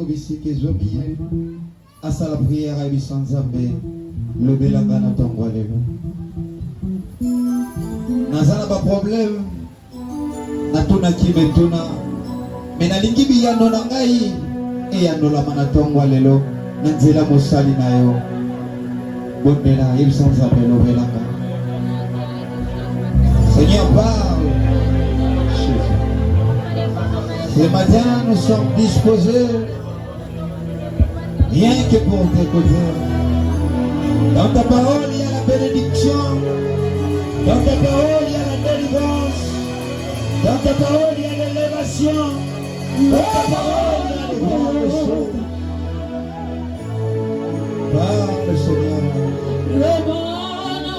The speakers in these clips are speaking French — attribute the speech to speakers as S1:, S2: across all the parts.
S1: Kobisike Zomi, Asa la prière à Bissan Zambé, le Belangana Tongwalelo. Nazana pas problème, Natuna Kimetuna, mais Nalingi Biyano Nangai, et Yanola Manatongwalelo, Nanzela Mosali Nayo, Bondela, Ibsan Zambé, le Belanga. Seigneur, parle. Ce matin, nous sommes disposés rien que pour t'écouter. Dans ta parole, il y a la bénédiction. Dans ta parole, il y a la délivrance. Dans ta parole, il y a l'élévation. Dans ta parole, il y a les grandes choses. Parle, Seigneur.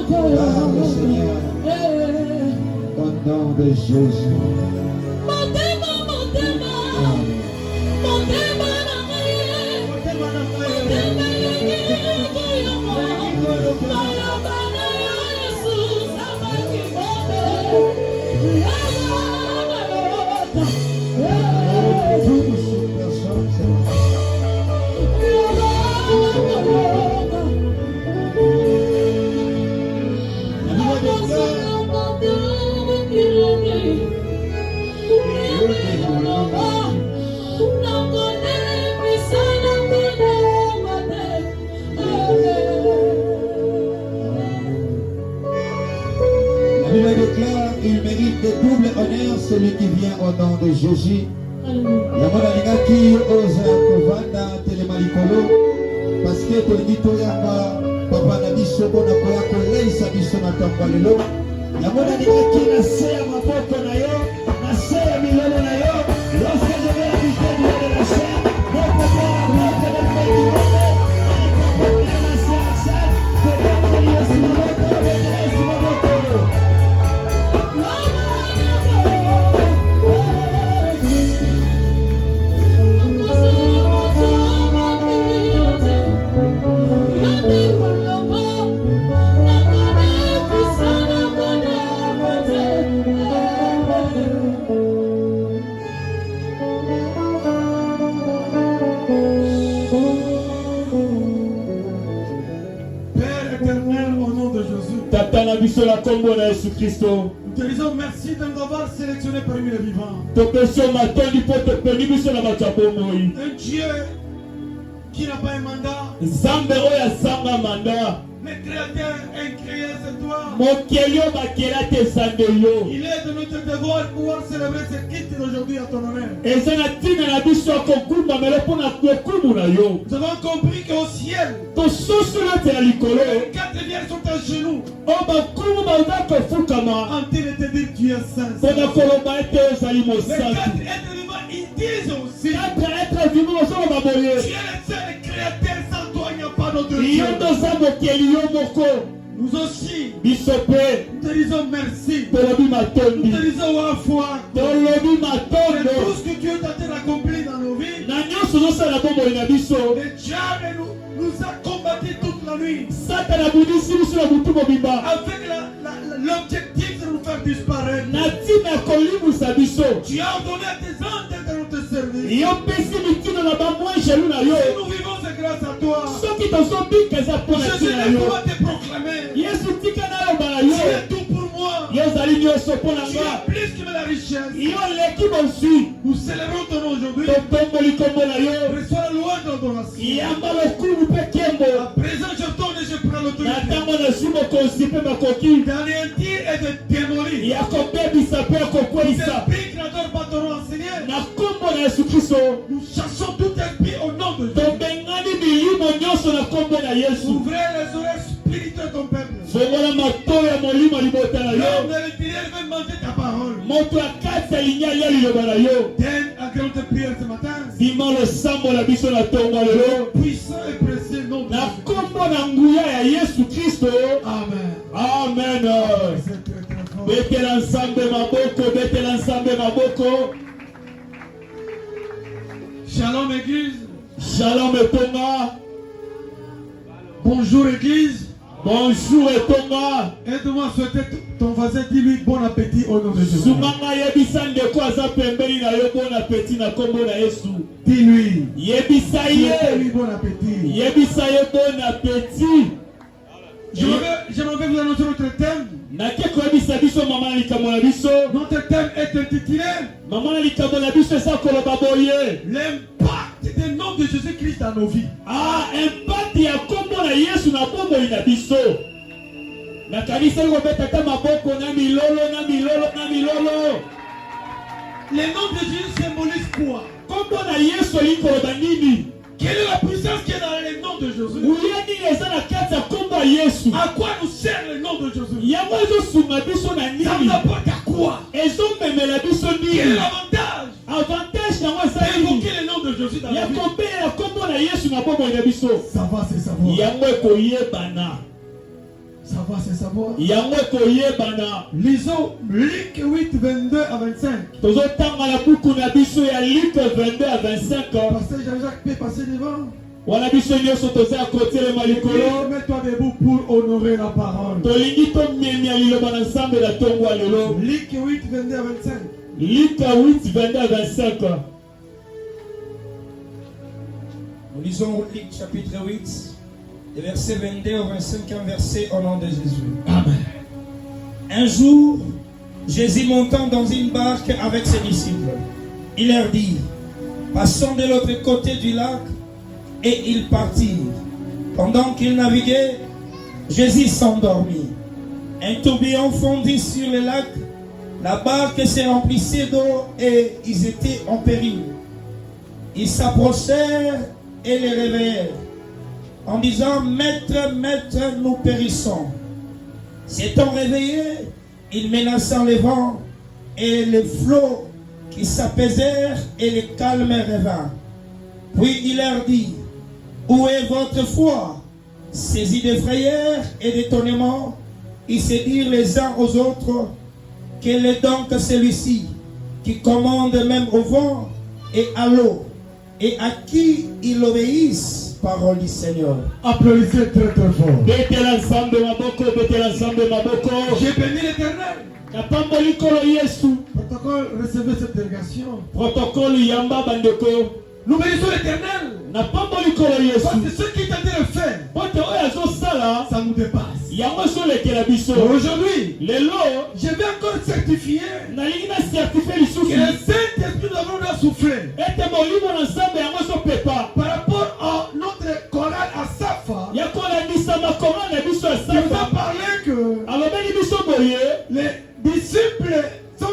S1: Parle, Seigneur. Au nom de Jésus. Il mérite de double honneur celui qui vient au nom de Jésus. Yamona lingaki oza kovanda telemalikolo parce que tolingi toyamba papa na biso bona koya koleisa biso na tamba lelo. Yamona lingaki na se ya maboko na yo, na se ya milolo na yo. Lorsque je vais habiter du haut de la chair, mon papa va te le faire du monde. La se la chair, te donne le si maboko, le si maboko.
S2: Nous te
S3: disons merci de nous avoir sélectionnés parmi les vivants. Un Dieu qui n'a pas un mandat, mais créateur incréé, c'est toi. Il est de notre devoir de pouvoir célébrer cette quitte d'aujourd'hui à ton honneur. Nous avons compris qu'au ciel, les quatre vierges sont à genoux en train de te dire tu es saint. Les quatre êtres vivants, ils disent aussi tu es le seul créateur, sans toi il n'y a pas d'autre Dieu. Nous aussi, nous te disons merci. Nous te disons wa foi de tout ce que Dieu t'a accompli dans nos vies. Le diable nous a combattu toute la nuit avec l'objectif de nous faire disparaître. Tu as ordonné à tes anges de nous te servir. Si nous vivons, c'est grâce à toi. Je suis là pour te proclamer. Tu es tout pour moi. Tu es plus que la richesse. Nous célébrons ton nom aujourd'hui. Reçois la louange dans ton assiette. À présent, je tourne et je prends l'autorité d'anéantir et de démolir. Esprit créateur par ton nom enseigné. Nous chassons tout esprit au nom de Jésus. Ouvrez les oreilles spirituelles de ton peuple. L'homme de l'intérieur veut manger ta parole. Donne un grand de prière ce matin. Puissant et précieux nom de Jésus. Amen.
S2: Amen. Bete l'ensemble maboko.
S3: Shalom église.
S2: Shalom etonga.
S3: Bonjour église.
S2: Bonjour et Thomas.
S3: Aide-moi à souhaiter ton voisin, dis-lui bon appétit au nom de Jésus.
S2: Soumanga yebisa ndeko aza pembeni na yo bon appétit na kombo na Yesu.
S3: Dis-lui.
S2: Yebisa ye.
S3: Souhaitez-lui bon appétit.
S2: Yebisa ye bon appétit.
S3: J'aimerais vous annoncer notre thème.
S2: Nake koyebisa biso mama likambo na biso.
S3: Notre thème est intitulé
S2: Mama likambo na biso eza koloba boye.
S3: l'impact du nom de Jésus-Christ dans nos vies.
S2: Ah, impact ya kombo na Yesu na bomoi na biso. Na kanisa liko beta ta maboko na milolo na milolo na milolo.
S3: Le nom de Jésus symbolise quoi?
S2: Kombo na Yesu likoloba nini?
S3: Quelle est la puissance qui est dans le nom de Jésus?
S2: Uyeni eza na kati ya kombo ya Yesu.
S3: À quoi nous sert le nom de Jésus?
S2: Yango ezosunga biso na
S3: Ça nous
S2: nini?
S3: apporte à quoi?
S2: Ezomemela biso
S3: Quel est
S2: nini?
S3: l'avantage
S2: Avantage nango eza nini?
S3: d'évoquer le nom de Jésus dans
S2: Ya
S3: la vie?
S2: kobelela kombo na Yesu na bomoi na biso.
S3: Ça va, c'est savoir.
S2: Yango ekoyebana.
S3: Ça va, c'est savoir.
S2: Yango ekoyebana.
S3: Lisons Luc 8, 22 à 25.
S2: Tozotanga na buku na biso ya Luc 22 à 25.
S3: Pasteur Jean-Jacques peut passer devant.
S2: Wana biso nyonso toza ya kotelema likolo.
S3: Mets-toi debout pour honorer la parole.
S2: Tolingi tomemia liloba na nzambe na ntongo ya lelo.
S3: Luc 8, 22 à 25.
S2: Luc 8, 22 à 25.
S4: Nous lisons Luc chapitre 8, des versets 22 au 25, un verset au nom de Jésus.
S3: Amen.
S4: Un jour, Jésus montant dans une barque avec ses disciples, il leur dit, passons de l'autre côté du lac, et ils partirent. Pendant qu'ils naviguaient, Jésus s'endormit. Un tourbillon fondit sur le lac, la barque se remplissait d'eau et ils étaient en péril. Ils s'approchèrent et les réveillèrent en disant, Maître, Maître, nous périssons. S'étant réveillés, ils menaçant le vent et les flots qui s'apaisèrent et le calme revint. Puis il leur dit, où est votre foi? Saisis de frayeur et d'étonnement, ils se dirent les uns aux autres, quel est donc celui-ci qui commande même au vent et à l'eau, et à qui ils obéissent? Parole du Seigneur.
S3: Applaudissez très très fort.
S2: Betela nzambe maboko, betela nzambe maboko.
S3: J'ai béni l'Éternel.
S2: Kapamba likolo Yesu.
S3: Protocole, recevez cette délégation.
S2: Protocole yamba bandeko.
S3: Nous bénissons l'Éternel.
S2: Na pamba likolo Yesu.
S3: Parce que ce qui est en train de faire,
S2: Bote oyo azosala,
S3: ça nous dépasse.
S2: yango ezolekela biso.
S3: Aujourd'hui,
S2: Lelo,
S3: je vais encore certifier
S2: nalingi na certifie
S3: que
S2: lisusu.
S3: le Saint-Esprit nous avons soufflé
S2: Ete molimo na nzambe yango ezopepa.
S3: par rapport à notre chorale à Safa.
S2: Ya kolandisa makoma na biso ya
S3: Il nous a
S2: safa.
S3: parlé que
S2: Alobeli biso boye.
S3: les disciples sont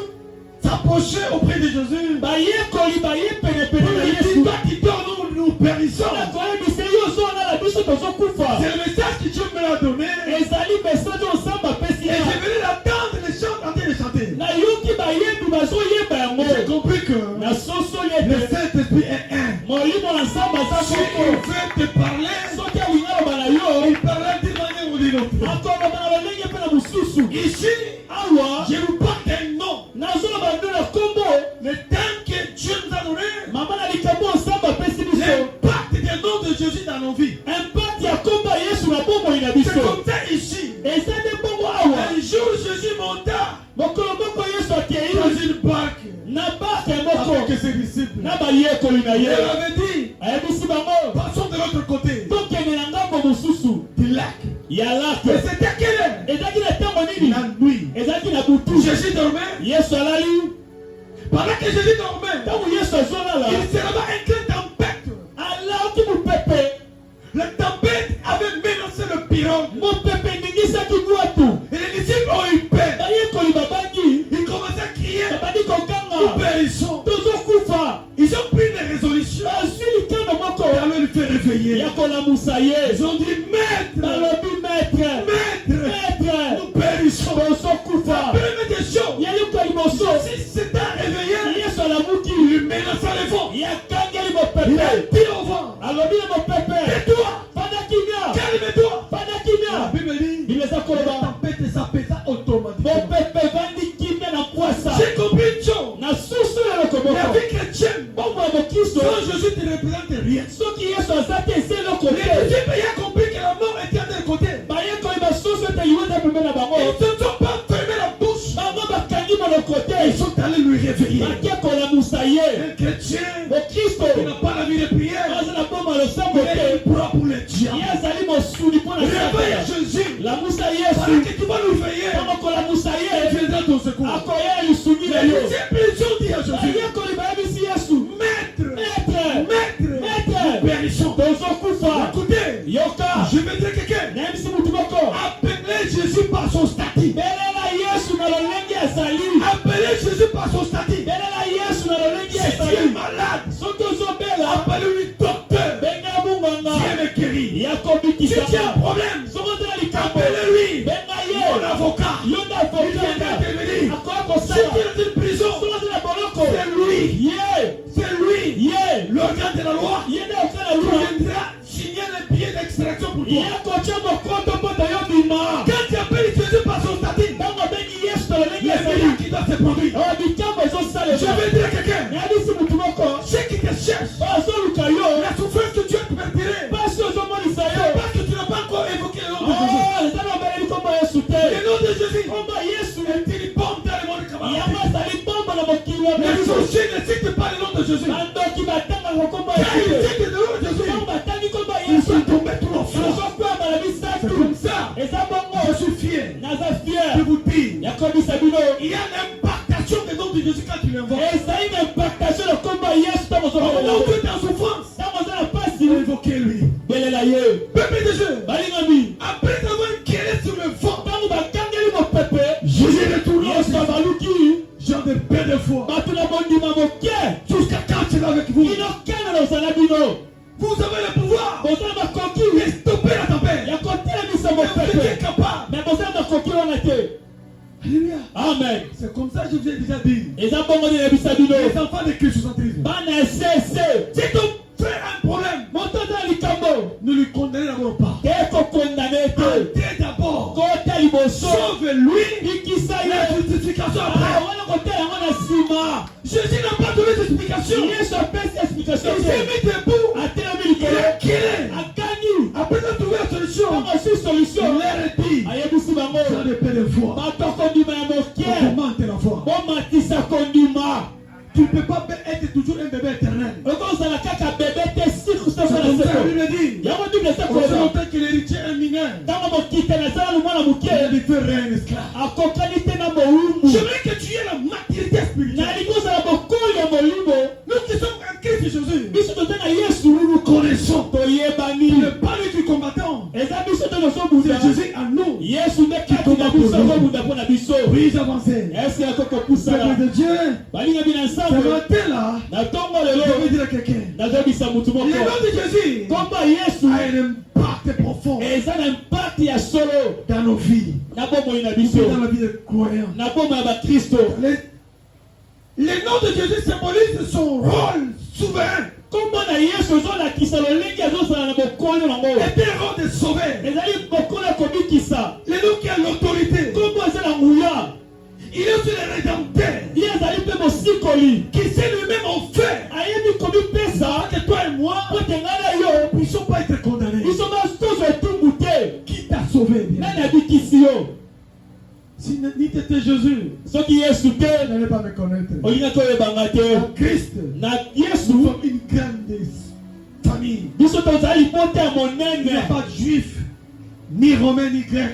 S3: s'approchés auprès de Jésus.
S2: Bayekoli baye penepene
S3: Pour
S2: na
S3: lui
S2: Yesu.
S3: dire, toi qui dors, nous périssons.
S2: Na koyebisa yo ozonga na biso tozokufa.
S3: C'est le message que Dieu me l'a donné.
S2: Ezali message oyo nzambe apesi
S3: Et
S2: ye.
S3: j'ai venu l'attendre, les chants en train de chanter.
S2: Nayoki bayebi bazoyeba yango.
S3: J'ai compris que
S2: Na soso
S3: le
S2: yete.
S3: Saint-Esprit est un.
S2: Molimo na nzambe aza
S3: Si
S2: moko.
S3: il veut te parler,
S2: Soki alingi aloba na yo,
S3: il parlera d'une manière ou d'une autre.
S2: akoloba na lolenge mpe na mosusu.
S3: Ici,
S2: Awa,
S3: je vous parle d'un nom.
S2: nazoloba nde na kombo.
S3: Le thème que Dieu nous a donné,
S2: Mama na likambo oyo nzambe apesi biso.
S3: l'impact du nom de Jésus dans nos vies.
S2: Impact ya kombo ya Yesu na bomoi na
S3: C'est
S2: biso.
S3: comme ça ici.
S2: Eza nde bongo awa.
S3: Un jour, Jésus monta
S2: Mokolo moko Yesu akei
S3: dans une barque
S2: na barke moko
S3: avec ses disciples.
S2: na bayekoli na
S3: Il
S2: ye.
S3: leur avait dit,
S2: Ayebisi bango,
S3: passons de l'autre côté
S2: tokende na ngambo mosusu
S3: du lac.
S2: ya
S3: Et
S2: lake.
S3: c'était quelle heure?
S2: Ezalaki na ntango nini?
S3: La nuit.
S2: Ezalaki na butu.
S3: Jésus dormait.
S2: Yesu alali.
S3: Pendant que Jésus dormait,
S2: Ntango Yesu azolala,
S3: il se leva une grande tempête.
S2: alaki mopepe.
S3: La tempête avait menacé le pirogue.
S2: Mopepe eningisaki bwatu.
S3: Et les disciples ont eu peur.
S2: Bayekoli babangi,
S3: Ils commençaient à crier,
S2: babandi
S3: nous
S2: kokanga.
S3: périssons.
S2: Tozokufa.
S3: Ils ont pris des résolutions.
S2: Bazwi likano moko
S3: Et alors il fait réveiller.
S2: ya kolamusa ye.
S3: Ils ont dit, Maître,
S2: Balobi maître,
S3: Maître,
S2: maître,
S3: nous périssons.
S2: tozokufa.
S3: Première des choses,
S2: Yeyuka liboso.
S3: Jésus s'était réveillé.
S2: Yesu alamuki.
S3: Il menaça le vent.
S2: Yakangeli
S3: Il a
S2: mopepe.
S3: dit au vent,
S2: Alobi na mopepe.
S3: tais-toi,
S2: Fanda kimia.
S3: calme-toi.
S2: Fanda
S3: La
S2: kimia.
S3: Bible dit,
S2: Bileza
S3: la
S2: koloba.
S3: tempête s'apaisa automatiquement.
S2: Mopepe vandi kimia na kwasa.
S3: J'ai compris une chose.
S2: Na susu ya
S3: La
S2: lokomoko.
S3: vie chrétienne,
S2: Bongo ya mokristo.
S3: sans Jésus ne représente rien.
S2: Soki Yesu aza te ese
S3: Les
S2: eloko te.
S3: disciples ont compris que la mort était à leur côté.
S2: Bayekoli
S3: éveillé.
S2: Un
S3: chrétien qui n'a pas la vie de prière, il est propre pour les diables. Réveille Jésus. Parce que tu vas nous veiller. Il viendra ton secours. Les disciples ont dit à Jésus, Maître, nous périssons. Écoutez, je vais dire quelqu'un. Appelez Jésus par son statut. Appelez Jésus par son statut. Si tu es malade, appelez-lui docteur. Dieu me guérit. Si tu as un problème, appelez-lui mon avocat. Il viendra intervenir. Si tu es dans une prison, c'est lui, l'organe de la loi, qui viendra signer les billets d'extraction pour toi. Quand tu appelles Jésus par son statut, les miracles qui doivent se produire. Je vais dire à quelqu'un, ceux qui te cherchent, la souffrance que tu as préparée, parce que tu n'as pas encore évoqué le nom de Jésus. Le nom de Jésus est une bombe dans le monde de Kabbalah. Les sorciers ne citent pas le nom de Jésus. Quand ils citent le nom de Jésus, ils sont tombés trop fort. C'est comme ça. Je suis fier de vous dire, il y a une impactation des noms de Jésus quand tu l'invoques. Au moment où tu es en souffrance, invoquez-lui. Peuple de Dieu, après avoir guéri sur le vent, Jésus est retourné aussi. Genre de paix de foi. Jusqu'à quand tu es avec vous. Vous avez le pouvoir de stopper la tempête. Vous êtes capable. Alléluia.
S2: Amen.
S3: C'est comme ça que je vous ai déjà dit.
S2: Les
S3: enfants de christianisme. Si ton frère a un problème, ne lui condamnez d'abord pas. Arrêtez d'abord. Sauve-lui. La justification après. Jésus n'a pas donné d'explication. Il s'est mis debout. Il a guéri. Après avoir trouvé la solution, il a dit, ça dépend de foi. Augmente la foi. Tu ne peux pas être toujours un bébé éternel. C'est comme ça la Bible dit. Aussi longtemps que l'héritier est mineur, il ne peut rien esclave. J'aimerais que tu aies la maturité spirituelle. Nous qui sommes en Christ Jésus, nous nous connaissons. Il n'est pas lui qui combattons. C'est Jésus à nous qui combat pour nous. Oui, j'avançais. Peuple de Dieu, ce matin-là, je vais dire à quelqu'un, le nom de Jésus a un impact profond dans nos vies, dans la vie des croyants. Le nom de Jésus symbolise son rôle souverain. Était un rôle de sauver. Le nom qui a l'autorité. Il est aussi le rédempteur qui s'est lui-même offert que toi et moi ne puissions pas être condamnés. Qui t'a sauvé bien? Si ni t'étais Jésus, tu n'allais pas me connaître. En Christ, nous sommes une grande famille. Il n'y a pas de juif, ni romain, ni grec.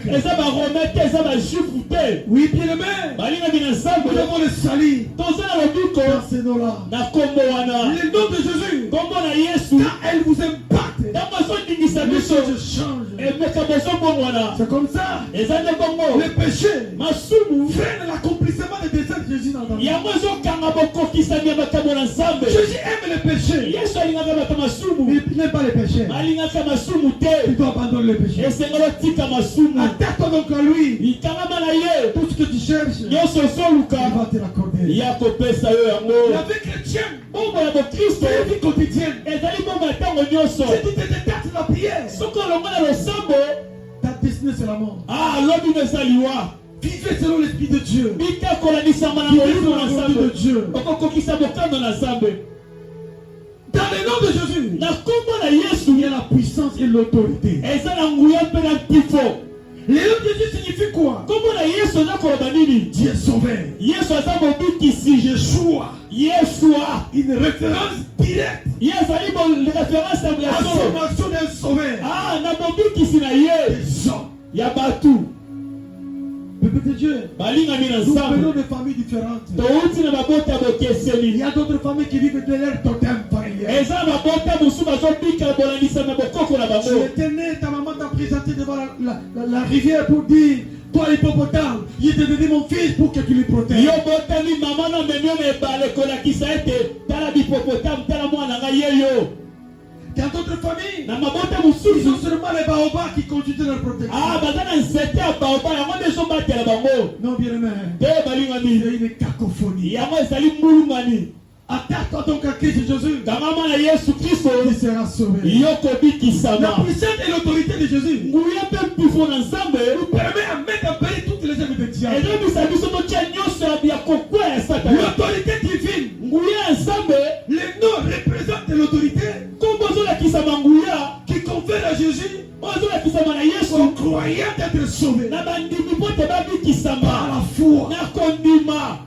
S3: Oui, bien aimé, nous avons le salut dans ces noms-là. Le nom de Jésus, quand elle vous impacte, les choses changent. C'est comme ça. Le péché freine l'accomplissement des desseins de Jésus dans ta vie. Jésus aime le péché. Il n'aime pas le péché. Il doit abandonner le péché. Attaque-toi donc à lui. Tout ce que tu cherches, il va te l'accorder. La vie chrétienne, c'est la vie quotidienne. Si tu te détestes la prière, ta destinée c'est la mort. Vivez selon l'Esprit de Dieu. Vivez selon la volonté de Dieu. Dans le nom de Jésus, il y a la puissance et l'autorité. Le nom de Jésus signifie quoi?
S2: Comment la Yesu na koloba nini?
S3: Dieu sauveur.
S2: Yesu aza mobikisi.
S3: Yeshua.
S2: Yeshua.
S3: Une référence directe.
S2: Yesu ali bon référence à
S3: La formation d'un sauveur.
S2: Ah, na mobikisi na ye.
S3: Des hommes.
S2: Ya batu.
S3: Peuple de Dieu.
S2: Balinga mina
S3: Nous
S2: nsambo.
S3: venons de familles différentes.
S2: Touti na mabota bokeseni.
S3: Il y a d'autres familles qui vivent de leur totem familial.
S2: Eza mabota mosusu bazobika bolangisa na bokoko na
S3: Tu
S2: bango.
S3: étais né, ta maman t'a présenté devant la rivière pour dire, toi l'hippopotame, il t'a donné mon fils pour que tu le protèges.
S2: Yo botami mama na memio mebale kolakisa ete tala bipopotame tala mwana nga ye yo.
S3: Dans d'autres familles,
S2: Na mabota
S3: ils
S2: mosusu.
S3: ont seulement les baobabs qui continuent leur protection.
S2: Ah, baza na nzete ya baoba yango nde ezobatela bango.
S3: Non, bien aimé.
S2: Te balingami.
S3: Il y a une cacophonie.
S2: Yango ezali mbulungani.
S3: Attaque-toi donc à Christ Jésus.
S2: Kangama na Yesu Kristo.
S3: Il sera sauvé.
S2: Yo
S3: La
S2: kobikisama.
S3: puissance et l'autorité de Jésus
S2: Nguya mpe mpifo na Nzambe.
S3: nous permet à mettre en péril toutes les œuvres de diable.
S2: Ezobisa biso totya nyonso ya kokwa ya Satana.
S3: L'autorité divine,
S2: Nguya ya Nzambe.
S3: les noms représentent l'autorité
S2: Kombo ozolakisama nguya.
S3: qui confère à Jésus
S2: Ozolakisama na Yesu.
S3: aux croyants d'être sauvés
S2: Na bandimi po te
S3: par
S2: babikisama.
S3: la foi.
S2: Na kondima.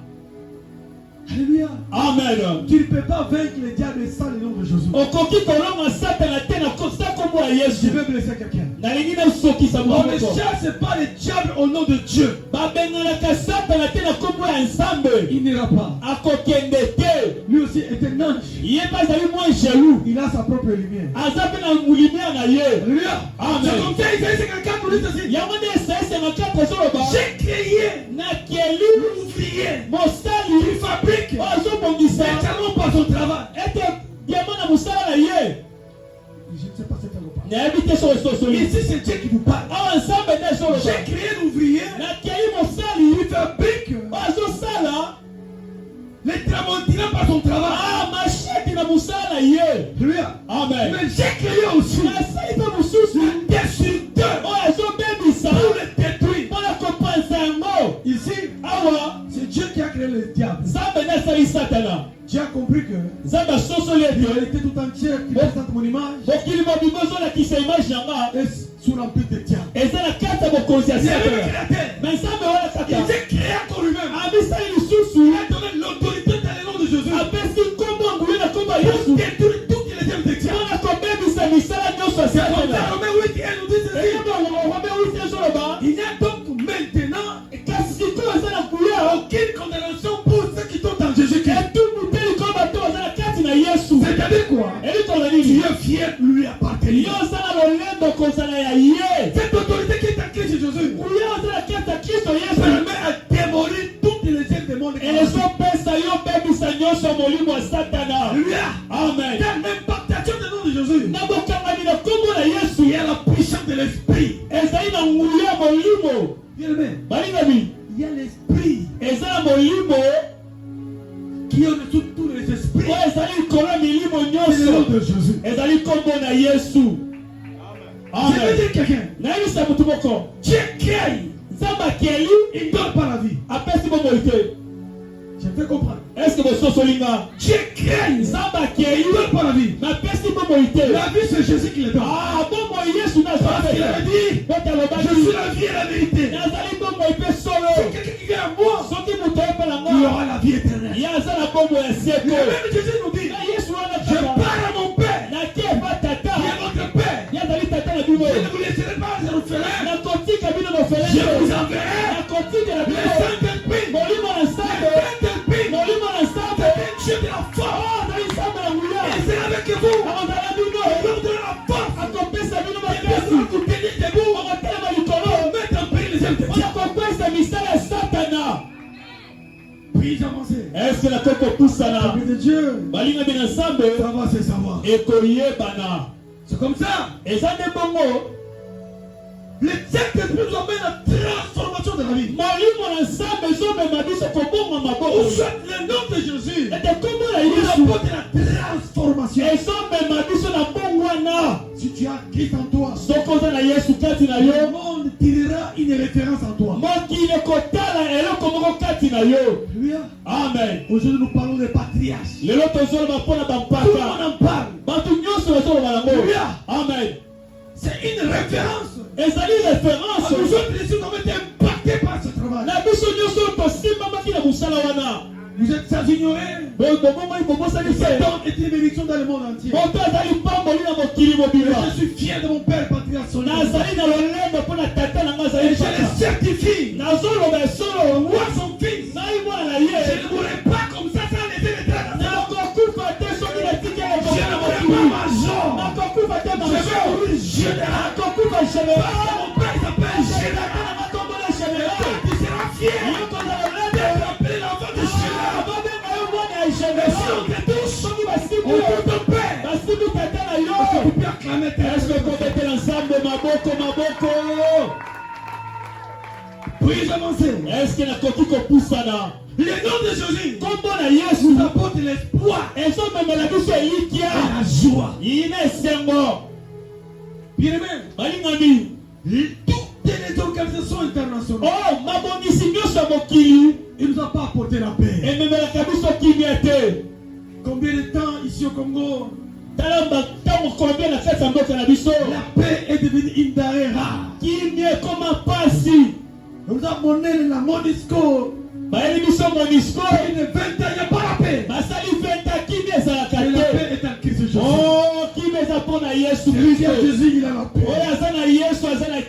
S3: Alléluia.
S2: Amen.
S3: Tu ne peux pas vaincre le diable sans le nom de Jésus.
S2: Okoki kolonga Satana te na kosa kombo ya
S3: Je
S2: Yesu.
S3: vais blesser quelqu'un.
S2: Nalingi nasokisa
S3: On ne
S2: moko.
S3: chasse pas le diable au nom de Dieu.
S2: Babenganaka Satana te na kombo ya Nzambe.
S3: Il n'ira pas.
S2: Akokende te.
S3: Lui aussi est un ange.
S2: Ye mpe azali mwa jaloux.
S3: Il a sa propre lumière.
S2: Aza mpe na lumière na ye.
S3: Alléluia.
S2: Amen.
S3: C'est comme ça, Isaïe 54 nous dit ceci.
S2: Yango nde Esaïe 54 ezoloba.
S3: J'ai créé
S2: Nakeli
S3: l'ouvrier
S2: mosali
S3: qui fabrique
S2: oyo azobongisa
S3: mais tellement pas son travail.
S2: ete diamant na mosala na ye.
S3: Je ne sais pas ce qu'elle nous parle.
S2: Nayebi te solo esosoli.
S3: Ici, c'est Dieu qui vous parle.
S2: Awa Nzambe nde ezoloba.
S3: J'ai créé l'ouvrier
S2: Nakeli mosali
S3: qui fabrique
S2: oyo azosala
S3: les tramontinants par son travail.
S2: ah mashete na mosala na ye.
S3: Alléluia.
S2: Amen.
S3: Mais j'ai créé aussi
S2: nasali mpe mosusu
S3: un destructeur
S2: oyo azobebisa
S3: pour le détruire.
S2: mpona kopanza yango.
S3: Ici,
S2: Awa
S3: c'est Dieu qui a créé le diable.
S2: Nzambe nde asali Satana.
S3: Dieu a compris que
S2: Nzambe asosoli ete
S3: l'humanité tout entière qui présente mon image
S2: mokili mobimba ozolakisa image yanga
S3: est sous l'empire de diable.
S2: eza na kati ya bokonzi ya
S3: Il est le
S2: Satana.
S3: créateur.
S2: Mais Nzambe wana
S3: Il
S2: kaka
S3: s'est créé encore lui-même.
S2: abisali lisusu
S3: Il a donné l'autorité dans le nom de Jésus
S2: apesi nkombo nguye na nkombo ya
S3: pour
S2: Yesu
S3: détruire toutes les œuvres de diable.
S2: mpona kobebisa misala nyonso ya
S3: C'est comme ça,
S2: Satana.
S3: Romains 8 et 1 nous dit ceci.
S2: Romain 8 ezoloba
S3: Il n'y a donc maintenant
S2: kasi sikoyo eza na nguya
S3: aucune condamnation pour ceux qui sont en Jésus-Christ.
S2: etumbu mpe likolo bato baza na kati na Yesu.
S3: C'est-à-dire quoi?
S2: elikola
S3: Tu
S2: nini
S3: es fier de lui appartenir.
S2: yo oza na lolendo kozala ya ye.
S3: Cette autorité qui est en Christ Jésus
S2: nguya oza na kati ya Kristo Yesu
S3: permet à démolir toutes les œuvres du monde.
S2: ezopesa yo bebisa nyonso ya molimo ya Satana.
S3: Alléluia.
S2: Amen.
S3: Dans l'impactation du nom de Jésus,
S2: na bokangami na nkombo na Yesu
S3: il y a la puissance de l'esprit.
S2: ezali na nguya ya molimo.
S3: Bien aimé,
S2: balingami
S3: il y a l'esprit
S2: eza na molimo
S3: qui est au-dessous de tous les esprits.
S2: oyo ezali likolo ya milimo
S3: C'est le nom
S2: nyonso
S3: de Jésus.
S2: ezali nkombo na Yesu.
S3: Je veux dire quelqu'un.
S2: nayebisa motu moko
S3: Dieu crée,
S2: Nzambe akeli
S3: il ne donne pas la vie.
S2: apesi bomoi te.
S3: Je fais comprendre.
S2: eske bososolinga
S3: Dieu crée,
S2: Nzambe
S3: il
S2: akeli
S3: ne donne pas la vie.
S2: napesi bomoi te.
S3: La vie, c'est Jésus qui le donne.
S2: ah bomoi Yesu
S3: Parce qu'il avait dit,
S2: bote
S3: je
S2: alobaki
S3: suis la vie et la vérité.
S2: nazali bomoi mpe
S3: C'est
S2: solo.
S3: quelqu'un qui vient à moi,
S2: soki moto ayepela
S3: il
S2: nga
S3: aura la vie éternelle.
S2: ye aza na bomoi ya
S3: Et
S2: seko.
S3: même Jésus nous dit,
S2: na Yesu wana
S3: je
S2: kaka
S3: parle à mon Père,
S2: nake eva tata
S3: qui est votre Père.
S2: ye azali tata na bino.
S3: Je ne vous laisserai pas les orphelins.
S2: nakotika bino
S3: Je
S2: nofelenge
S3: vous enverrai
S2: nakotikela
S3: le
S2: bino
S3: Saint-Esprit.
S2: molimo na
S3: Le
S2: nsambe
S3: Saint-Esprit,
S2: molimo na nsambe
S3: c'est Dieu de la force.
S2: azali nsambe na nguya
S3: Il sera avec vous.
S2: akozala bino
S3: Il va vous donner la force.
S2: akopesa bino
S3: Et
S2: makasi
S3: vous vous tenir debout.
S2: okotelema likolo
S3: Pour mettre en péril les œuvres de
S2: oyo
S3: Dieu.
S2: kokwesa misala ya Satana.
S3: Puis-je avancer?
S2: eske nakoki kopusana
S3: Peuple de Dieu,
S2: balingami na nsambe
S3: savoir c'est savoir.
S2: ekoyebana.
S3: C'est comme ça.
S2: eza nde bongo
S3: Le Saint-Esprit nous amène à la transformation de la vie.
S2: molimo na nsambe ezomema biso kobonga
S3: Au
S2: maboko
S3: fait, le nom de Jésus,
S2: ete kombo na
S3: il
S2: Yesu
S3: apporte la transformation.
S2: ezomema biso na bongo wana.
S3: Si tu as Christ en toi,
S2: soki oza na Yesu kati na
S3: le
S2: yo
S3: monde tirera une référence en toi.
S2: mokili ekotala eloko moko kati na yo.
S3: Alléluia.
S2: Amen.
S3: Aujourd'hui, nous parlons des patriarches.
S2: lelo tozoloba mpona
S3: Tout le
S2: bampaka
S3: monde en parle.
S2: bato nyonso bazoloba yango.
S3: Alléluia.
S2: Amen.
S3: C'est une référence
S2: ezali référence.
S3: Nous autres ici, nous avons été impactés par ce travail.
S2: Na biso nyonso tosimamaki na mosala wana.
S3: Vous êtes sans ignorer.
S2: Cet homme
S3: est une bénédiction dans le monde entier. Je suis fier de mon père patriarche. Et je le certifie. Moi, son fils. Je ne mourrai pas comme ça sans laisser les traits. Je ne mourrai pas major. Je vais mourir général. Parce que mon père s'appelle général. Tu seras fier d'être appelé l'enfant de général. Et si on te touche, on peut te père. Est-ce que vous pouvez acclamer tes
S2: est-ce que vous mettez l'ensemble maboko?
S3: Puis avancer.
S2: Est-ce que la coquille poussana?
S3: Le nom de Jésus
S2: nous
S3: apporte l'espoir
S2: et la
S3: joie.
S2: Bien-aimé,
S3: toutes les organisations internationales, il ne nous a pas apporté la paix. Combien de temps ici au Congo, la paix est devenue une denrée rare. Nous avons monné la MONUSCO. Il y a 20 ans, il n'y a pas la paix. Et la paix est en Christ Jésus. Celui qui a Jésus, il a la paix.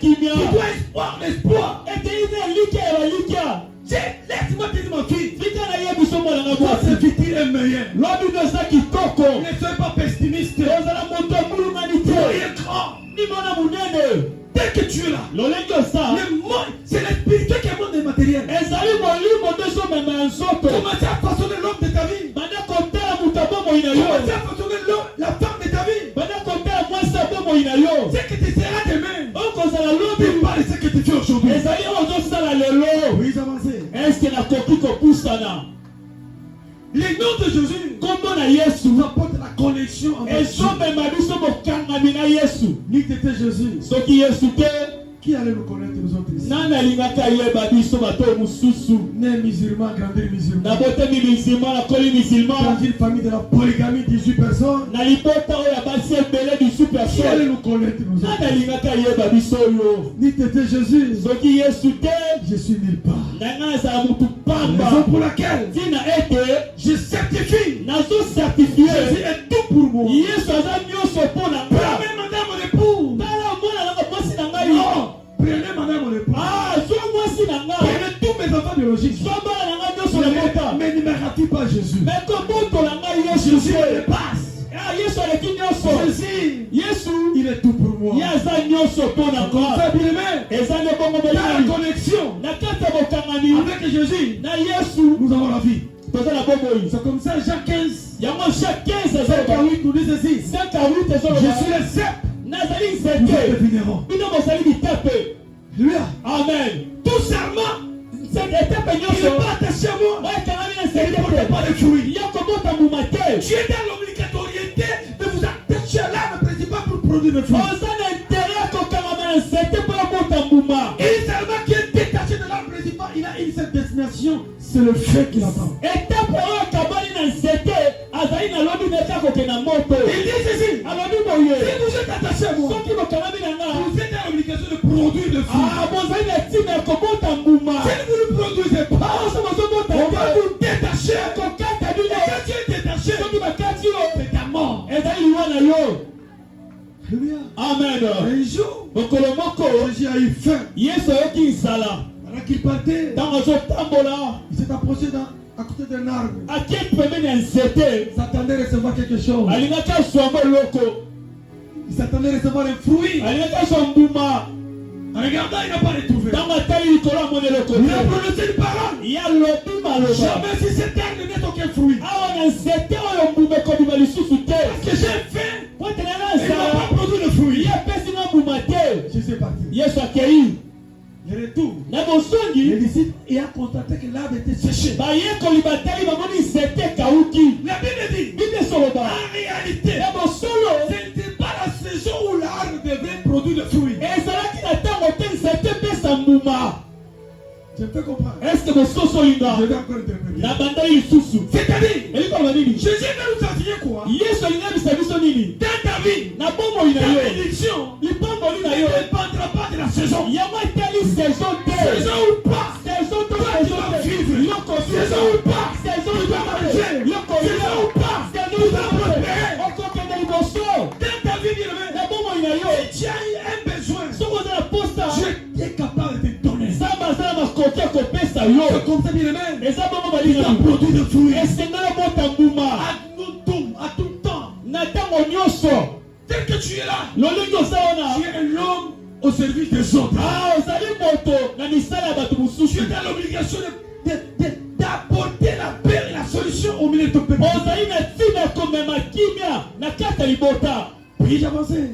S3: Tu dois espoir l'espoir. Laisse-moi te dire ma fille. Votre futur est meilleur. Ne soyez pas pessimiste. Soyez grand. Dès que tu es là, c'est le spirituel qui est le monde matériel. Commencez à façonner l'homme de ta vie. Commencez à façonner la femme de ta vie. Ce que tu seras demain n'est pas ce que tu fais aujourd'hui. Oui, avancez. Le nom de Jésus nous apporte la connexion avec Dieu. Ni tu étais Jésus. Qui allait nous connaître nous autres ici? Né musulman, grandi musulman. Dans une famille de la polygamie, 18 personnes. Qui allait nous connaître nous autres? Ni tu étais Jésus. Je suis nulle part. Raison pour laquelle je certifie. Jésus est tout pour moi. Prenez madame mon époux. Non, prenez madame mon époux. Prenez tous mes enfants biologiques. Mais ne me ratez pas Jésus. Jésus me dépasse. Jésus, il est tout pour moi. La connexion avec Jésus, nous avons la vie. C'est comme ça, Jean 15. Car lui nous dit ceci. Je suis le cep. Nous devinerons. Alléluia.
S2: Amen.
S3: Tout serment, il n'est pas attaché à moi. Il ne porte pas de fruits. Tu es dans l'obligatoriété de vous attacher à l'arbre principal pour produire des fruits. Un serment qui est détaché de l'arbre principal, il a une seule destination, c'est le feu qui l'attend. Il dit ceci. Si vous êtes attaché à moi, vous êtes dans l'obligation de produire des fruits. Si vous ne produisez pas, on va vous détacher. Et quand tu es détaché, c'est ta mort. Alléluia.
S2: Amen.
S3: Un jour, Jésus a eu faim. Alors qu'il partait, il s'est approché à côté d'un arbre. Il s'attendait à recevoir quelque chose. Il s'attendait à recevoir un fruit. En regardant, il n'a pas retrouvé. Il a prononcé une parole. Jamais si cet arbre ne met aucun fruit. Parce que j'ai faim. Il n'a pas produit le fruit. Jésus est parti. Le retour. Les disciples ayant constaté que l'arbre était séché. La Bible dit, en réalité, ce n'était pas la saison où l'arbre devait produire le fruit. Je peux comprendre. Je vais encore interpréter. C'est-à-dire, Jésus va nous enseigner quoi? Dans ta vie, ta bénédiction ne dépendra pas de la saison. Saison ou pas. Toi, tu vas vivre. Saison ou pas. Tu vas manger. Saison ou pas. Tu vas prospérer. Dans ta vie, bien-aimé, si tu as un besoin, Dieu est capable de te donner. C'est comme ça, bien-aimé, il t'a produit de fruits. À tout temps. Tel que tu es là, tu es un homme au service des autres. Tu es dans l'obligation d'apporter la paix et la solution au milieu de ton peuple. Puis-je avancer?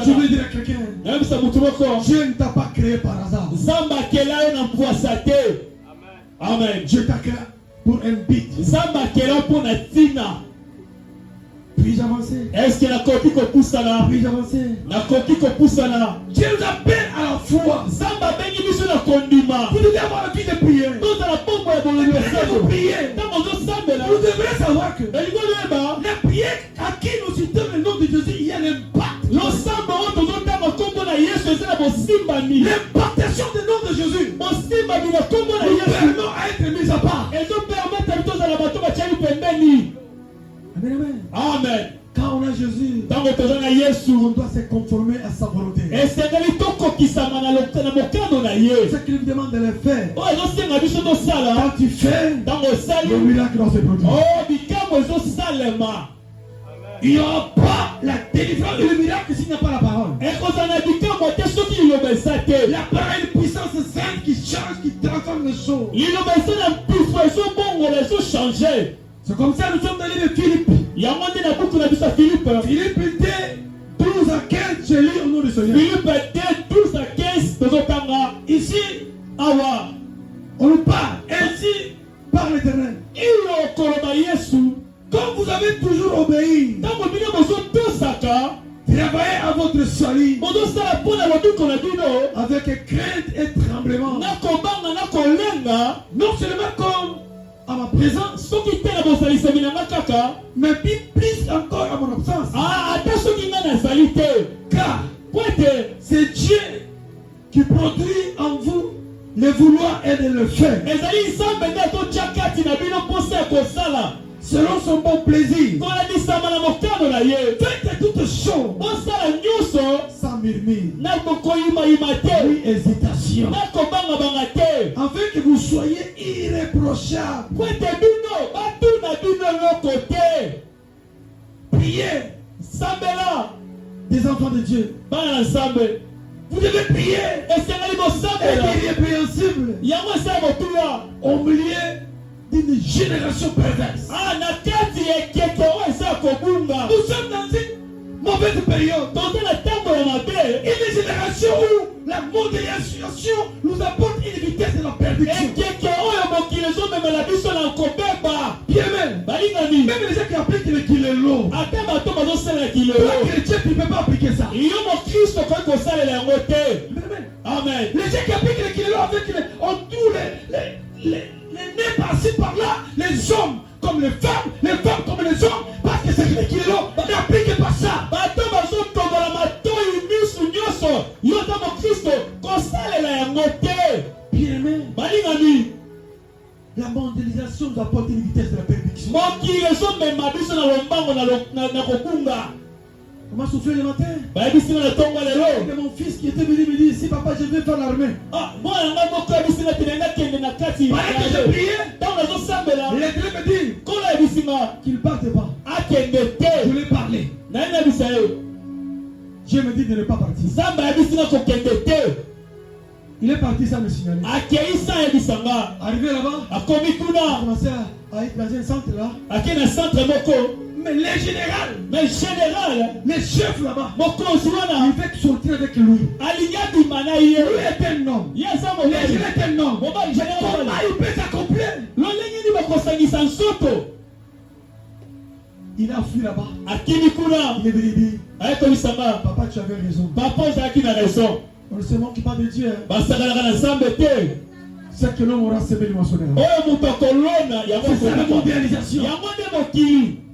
S3: Je veux dire à quelqu'un, Dieu ne t'a pas créé par hasard.
S2: Amen.
S3: Dieu t'a créé pour un but. Puis-je avancer? Puis-je avancer? Dieu nous appelle à la foi. Vous devez avoir la vie de prière. Vous priez. Vous devrez savoir que la prière à qui nous citons le nom de Jésus, il y a l'impact. L'impactation du nom de Jésus nous permet à être mis à part. Amen.
S2: Amen.
S3: Quand on a Jésus, on doit se conformer à sa volonté. Ce qu'il nous demande de le faire. Quand tu fais, le miracle va se produire. Il n'y aura pas la délivrance et le miracle s'il n'y a pas la parole. La parole est une puissance sainte qui change, qui transforme les choses. C'est comme ça nous sommes dans l'île de Philippe. Philippe était 12 à 15, je lis au nom du Seigneur. Ici, on nous parle ainsi par l'Éternel. Comme vous avez toujours obéi, travaillez à votre salut avec crainte et tremblement. Non seulement comme à ma présence, mais plus encore à mon absence. Car c'est Dieu qui produit en vous le vouloir et de le faire. Selon son bon plaisir. Faites toutes choses sans murmure ni hésitation, afin que vous soyez irréprochables. Priez des enfants de Dieu. Vous devez prier et irrépréhensible au milieu d'une génération perverse. Nous sommes dans une mauvaise période. Une génération où la mondialisation nous apporte une vitesse de la perdition. Bien même les gens qui appliquent le kilelo, pas chrétien qui ne peut pas appliquer ça.
S2: Amen.
S3: Les gens qui appliquent le kilelo avec tous les nez par-ci par-là, les hommes comme les femmes comme les hommes, parce que c'est le kilelo, n'appliquez pas ça. Bien aimé, la mondialisation nous apporte une vitesse de la perdition. On m'a soufflé le matin. Et mon fils qui était venu me dit, si papa je vais faire l'armée. Je priais. L'Éternel me dit qu'il ne parte pas. Je lui ai parlé. Dieu me dit de ne pas partir. Il est parti sans me signaler. Arrivé là-bas, il a commencé à être dans un centre là. Mais les générales, les chefs là-bas, ils veulent sortir avec lui. Lui est un homme. Les gens est un homme. Comment il peut s'accomplir? Il a fui là-bas. Il est venu dire, papa, tu avais raison. On ne se moque pas de Dieu. C'est que l'homme aura semé le moissonneur. C'est ça la mondialisation.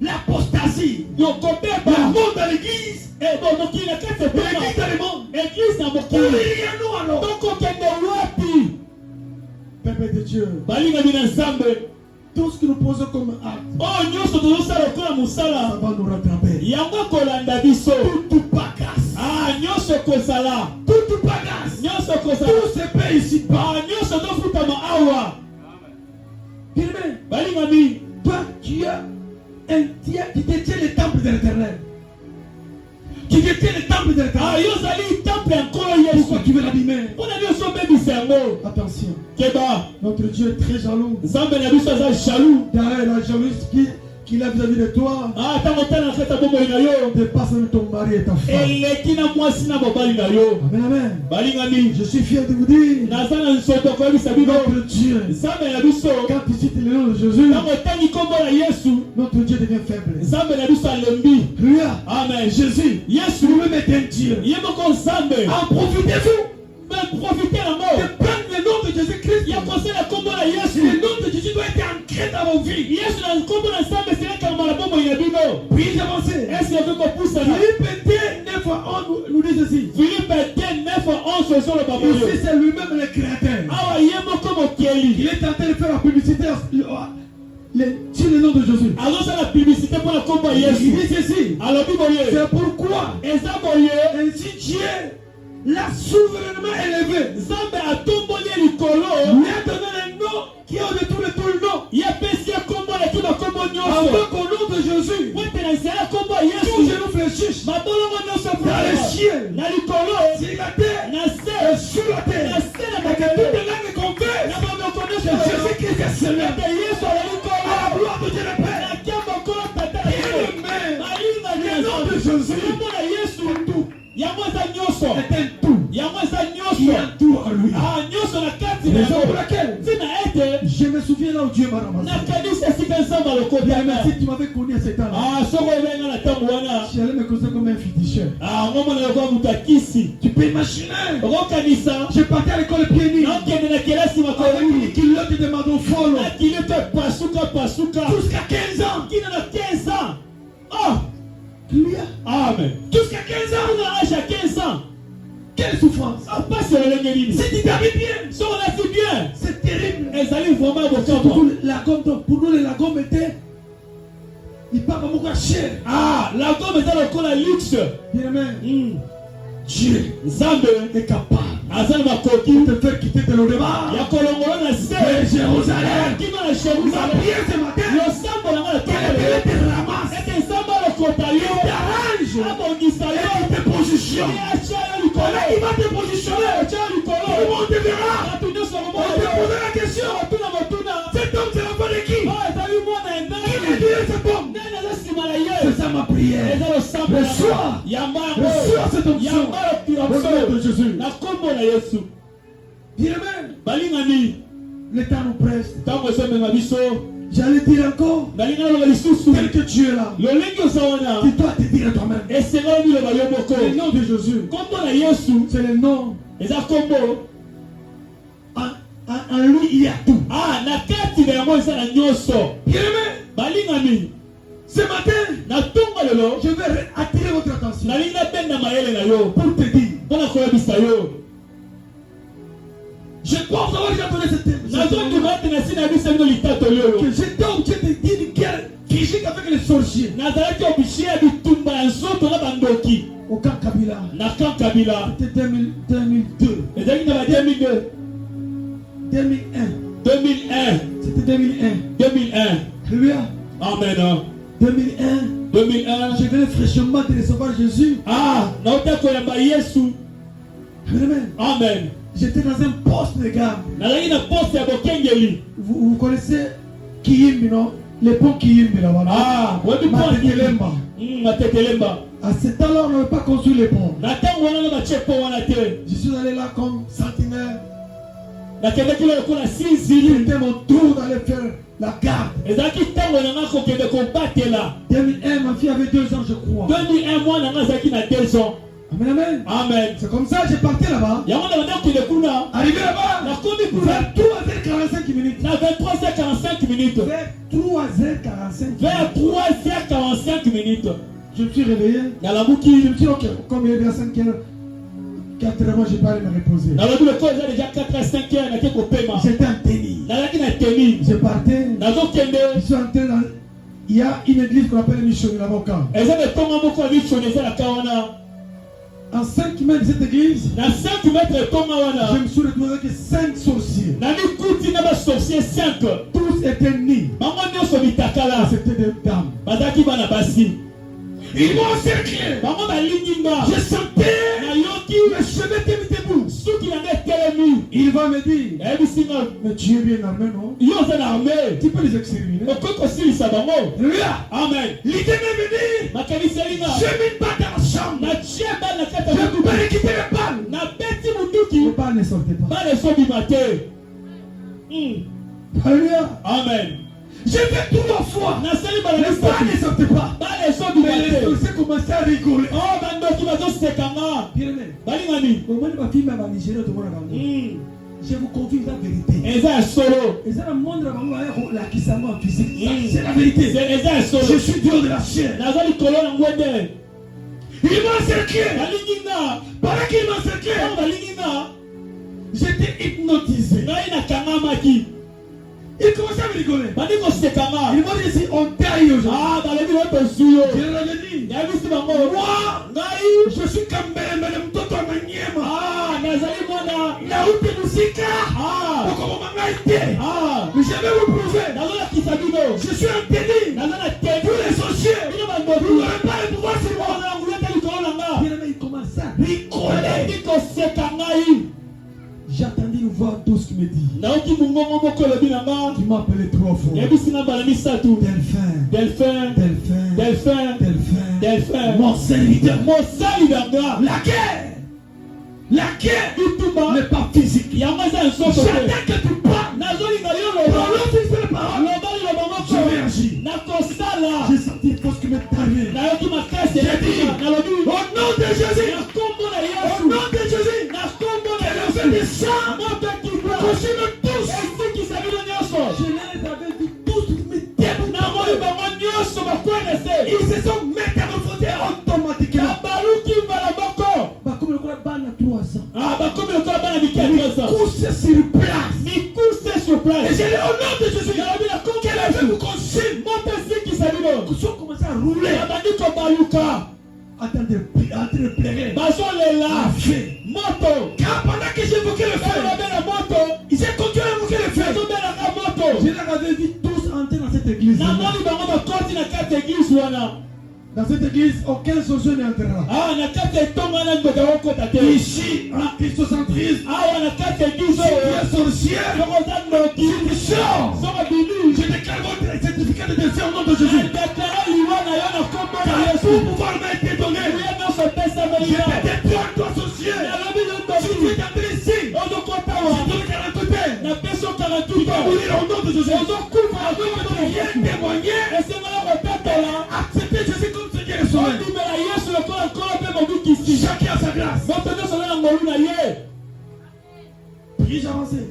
S3: L'apostasie. Le monde dans l'église. L'église dans le monde. Pour les
S2: Oh, nyonso tozosala lokola mosala.
S3: Ça va nous rattraper.
S2: Yango kolanda biso.
S3: Tout bagasse.
S2: Ah, nyonso kozala.
S3: Tout bagasse.
S2: Nyonso kozala.
S3: Tout se paie ici-bas.
S2: Ah, nyonso tofutama awa.
S3: Bien-aimé,
S2: Balingami.
S3: toi, tu détiens le temple de l'Éternel. Tu détiens le temple de l'Éternel.
S2: Ah, yozali temple encore Yesu.
S3: Pourquoi tu veux l'abîmer?
S2: On a vu son bébé sermo.
S3: Attention,
S2: Keba.
S3: notre Dieu est très jaloux.
S2: Zambe na biso aza jaloux.
S3: Derrière la jalousie qu'il a vis-à-vis de toi,
S2: Ah, tango tala na kata bomoi na yo.
S3: dépasse même ton mari et ta femme.
S2: Eleki na mwasi na mobali na yo.
S3: Amen, amen.
S2: Balingami.
S3: Je suis fier de vous dire,
S2: Naza na nsoto koyebisa bino.
S3: notre Dieu,
S2: Zambe na biso.
S3: quand tu cites le nom de Jésus,
S2: Tango tangi kombo na Yesu.
S3: notre Dieu devient faible.
S2: Zambe na biso alembi.
S3: Alléluia.
S2: Amen.
S3: Jésus,
S2: Yesu.
S3: lui-même est un Dieu.
S2: Ye moko Zambe.
S3: En profitez-vous
S2: Mais profitez la
S3: de
S2: mort.
S3: prendre le nom de Jésus-Christ.
S2: Ya kosela kombo na Yesu.
S3: Le nom de Jésus doit être ancré dans vos vies.
S2: Yesu na kombo na Zambe seleka na bomoi na bino.
S3: Puis avancer.
S2: Est-ce que vous comprenez ça?
S3: Philippe 9 à 11 nous dit ceci.
S2: Philippe 9 à 11 sur le baboyo.
S3: Ici, c'est lui-même le créateur.
S2: Awa ye moko mokeli.
S3: Il est en train de faire la publicité sur le nom de Jésus.
S2: Alors ça la publicité pour la kombo ya
S3: Il
S2: Yesu.
S3: dit ceci.
S2: Alors biboye.
S3: C'est pourquoi
S2: Eza boye.
S3: ainsi Dieu l'a souverainement élevé.
S2: Zambe atomboli likolo.
S3: Lui a donné le nom qui est au-dessus de tout le nom.
S2: Ya pesi ya kombo na kiba kombo nyonso.
S3: Afin qu'au nom de Jésus,
S2: Wete na zela kombo
S3: tous
S2: Yesu.
S3: genoux fléchissent.
S2: Mabolongo nyonso
S3: Dans le ciel,
S2: na likolo.
S3: sur la terre,
S2: Na
S3: et
S2: se.
S3: sur la
S2: Na
S3: terre.
S2: se na
S3: Et que
S2: makalo.
S3: toutes les langues confessent
S2: Na bamoko
S3: que
S2: nyonso.
S3: Jésus-Christ est Seigneur.
S2: Ete Yesu ala
S3: À la
S2: likolo.
S3: gloire de Dieu le Père.
S2: Na kiamba kolo tata.
S3: Bien-aimé,
S2: Balinga
S3: le nom de
S2: nyonso.
S3: Jésus
S2: Kombo na Yesu. Yango eza nyonso.
S3: est un tout.
S2: Yango eza
S3: Qui
S2: nyonso.
S3: a tout à lui.
S2: Ah, nyonso na kati na
S3: Raison pour
S2: yango.
S3: laquelle
S2: Tina ete.
S3: je me souviens là où Dieu m'a
S2: Na
S3: ramassé.
S2: kanisa esika nzambe
S3: Bien, mais
S2: alokotaka.
S3: si tu m'avais connu à cet âge,
S2: Ah, soko obenga na ntango wana.
S3: tu allais me considérer comme un féticheur.
S2: Ah, ngomona lokola moto akisi.
S3: Tu peux imaginer.
S2: Okokanisa.
S3: Je partais à l'école pieds nus.
S2: Nakende na kelasi
S3: Avec
S2: makolo.
S3: une culotte de madon folle.
S2: Nakili to pasuka.
S3: Jusqu'à 15 ans.
S2: Kina na 15 ans. Ah,
S3: Alléluia.
S2: amen.
S3: Jusqu'à 15 ans.
S2: Kuna âge à 15 ans.
S3: Quelle souffrance.
S2: Ah, pas sur le nini.
S3: Si tu t'habilles bien,
S2: So on a fait bien.
S3: c'est terrible.
S2: Ezali vraiment
S3: Pour
S2: beaucoup.
S3: nous, la gomme, pour nous, la gomme était. Il parle beaucoup à cher.
S2: Ah, la gomme est lokola luxe.
S3: Bien aimé,
S2: Dieu. Nzambe
S3: est capable
S2: azali makoki
S3: de te faire quitter de l'Odébar.
S2: ya kolongola na se
S3: Et Jérusalem.
S2: kima na
S3: Ma
S2: Jérusalem.
S3: prière ce matin,
S2: Losambo na ngala
S3: qu'elle
S2: tokele.
S3: te ramasse.
S2: Ete nzambe alokota
S3: Il
S2: yo.
S3: t'arrange.
S2: Abongisa
S3: Et
S2: yo.
S3: il te positionne.
S2: Ye atia yo
S3: Voilà,
S2: likolo.
S3: il va te positionner.
S2: Atia yo
S3: Tout le
S2: likolo.
S3: monde te verra.
S2: Bato nyonso
S3: On
S2: komona
S3: te
S2: yo.
S3: posera la question.
S2: Batuna motuna.
S3: Cet homme, c'est l'enfant de qui?
S2: Oh, ezali mwana
S3: Qui est
S2: endani.
S3: Dieu, cet homme?
S2: Nani aza nsima na ye.
S3: C'est ça ma prière.
S2: Eza losambo na
S3: Reçois.
S2: yamba
S3: Reçois cette
S2: yango.
S3: onction.
S2: Yamba
S3: Au nom de
S2: lokilo.
S3: Jésus.
S2: Na kombo na Yesu.
S3: Bien aimé,
S2: Balingani.
S3: le temps nous presse.
S2: Ntango esomenga biso.
S3: J'allais dire encore,
S2: Nalinga naloba lisusu.
S3: tel que tu es là,
S2: Lolenge oza wana.
S3: tu dois te dire à toi-même.
S2: Esengala biloba yo moko.
S3: Le nom de Jésus,
S2: Kombo na Yesu.
S3: c'est le nom.
S2: Eza kombo.
S3: En lui, il y a tout.
S2: Ah, na kati na yango eza na nyonso.
S3: Bien aimé,
S2: Balingani.
S3: ce matin,
S2: Na ntongo lelo.
S3: je vais attirer votre attention
S2: Nalingi nabenda mayele na yo.
S3: pour te dire.
S2: Mpona koyebisa yo.
S3: Je pense avoir déjà donné cette
S2: Nazondima ete na nsi na biso bino litato lelo.
S3: que j'étais obligé de dire une guerre physique avec les sorciers.
S2: Nazalaki oblige ya bitumba ya nzoto na bandoki.
S3: Au camp Kabila,
S2: Na camp Kabila.
S3: c'était 2002,
S2: Ezalaki na ba 2002.
S3: 2001.
S2: 2001.
S3: C'était 2001.
S2: 2001.
S3: Alléluia.
S2: Amen.
S3: 2001.
S2: 2001.
S3: Je venais fraîchement de recevoir Jésus.
S2: Ah, nauta koyamba Yesu.
S3: Amen.
S2: Amen.
S3: J'étais dans un poste de garde.
S2: Nazalaki na poste ya bokengeli.
S3: Vous connaissez Kiyimbi, non? Les ponts Kiyimbi là-bas.
S2: Ah, webi
S3: Matekelemba.
S2: Matekelemba.
S3: À ce temps-là, on n'avait pas construit les ponts.
S2: Na ntango wana na batie po wana te.
S3: Je suis allé là comme sentinelle.
S2: Nakendaki lo lokola sinzili.
S3: C'était mon tour d'aller faire la garde.
S2: Ezalaki ntango na nga kokende kobatela.
S3: 2001, ma fille avait 2 ans, je crois.
S2: 2001 mwana nga azalaki na 2 ans.
S3: Amen, amen.
S2: Amen.
S3: C'est comme ça que j'ai parti là-bas.
S2: Yango na banda kokende kuna.
S3: Arrivé là-bas,
S2: Nakomi kuna.
S3: vers 3h45 minutes.
S2: Na 23h45 minutes.
S3: Vers 3h45.
S2: Vers 3h45 minutes.
S3: Je me suis réveillé. Je
S2: Nalamuki.
S3: me suis dit, ok, comme il est déjà 5h, 4h, je vais pas aller me reposer.
S2: Nalobi le koza déjà 4 à 5 heures nake kopema.
S3: J'étais en tennis.
S2: Nazalaki na tennis.
S3: Je partais.
S2: Nazokende.
S3: Je suis entré Il y a une église qu'on appelle Michonné là-bas au camp. En 5 mètres de cette église, je me suis retrouvé avec 5 sorciers. Tous étaient nés. C'était des dames. Ils m'ont encerclé. Je sentais le chemin était debout. Il va me dire, mais tu es bien armé, non? Tu peux les exterminer.
S2: Amen.
S3: L'idée m'est venue. J'ai mis une balle dans la chambre. Je peux quitter les balles. Les balles ne sortaient pas. Alléluia.
S2: Amen.
S3: J'ai fait 3 fois. Les balles ne sortaient pas. Mais les sorciers commençaient à rigoler. Je vous confie la vérité. C'est la moindre physique. C'est la vérité. Je suis Dieu de la chair. Il m'a encerclé. Pendant qu'il m'a encerclé, j'étais hypnotisé. Il commençait à me rigoler. Il m'a dit si on taille aujourd'hui. Je leur ai dit, moi, je suis Kambele, mais le mtoto Manyema. La route de musique. Mais je vais vous prouver. Je suis un délit. Pour les sorciers. Vous n'aurez pas le pouvoir sur moi. Il commence à rigoler. J'attendais une voix douce qui me dit, qui m'a appelé 3 fois. Delphin. Mon serviteur. La guerre n'est pas physique. J'attends que tu parles. Pour l'autre, il fait parole. Je réagis. J'ai senti une force qui me tannait. J'ai dit, au nom de Jésus. Au nom de Jésus. Que le feu du sang consume tous. Je les avais vus tous me déboutonnés. Ils se sont métamorphosés automatiquement. Comme le quoi ban à 3 ans. Couché sur place. Et j'ai dit au nom de Jésus. Que le feu vous consume. Ils ont commencé à rouler. Attendez, entre le plairer. La fée. Car pendant que j'évoquais le feu, ils ont continué à évoquer le feu. Je les avais vus tous entrer dans cette église. Dans cette église, aucun sorcier n'entrera. Ici, en christocentrisme, si tu es sorcier, tu sors. Je déclare votre certificat de décès au nom de Jésus. Car tout pouvoir m'a été donné. Je vais détruire toi, sorcier. Si tu es entré ici, si tu es 48, tu vas mourir au nom de Jésus. Viens témoigner. Acceptez Jésus comme Seigneur et Sauveur. Chacun a sa grâce. Puis-je avancer?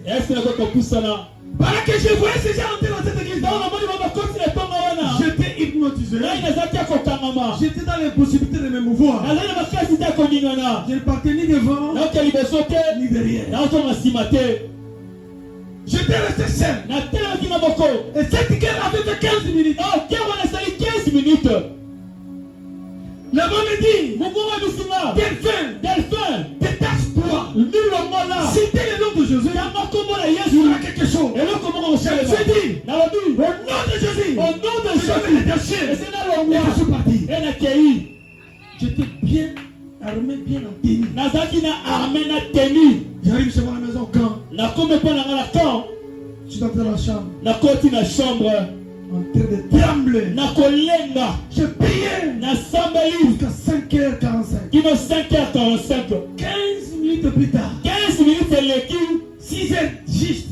S3: Pendant que je voyais ces gens entrer dans cette église, j'étais hypnotisé. J'étais dans l'impossibilité de me mouvoir. Je ne partais ni devant, ni derrière. J'étais resté seul. Et cette guerre avait fait 15 minutes. Le mot me dit, Delphin, détache-toi. Citez le nom de Jésus. Il y aura quelque chose. Je dit, au nom de Jésus, je vais me détacher. Et je suis parti. J'étais bien armé, bien en tenue. J'arrive chez moi à la maison quand je suis dans la chambre. En train de trembler. Je priais jusqu'à 5h45. 15 minutes plus tard. 6h juste.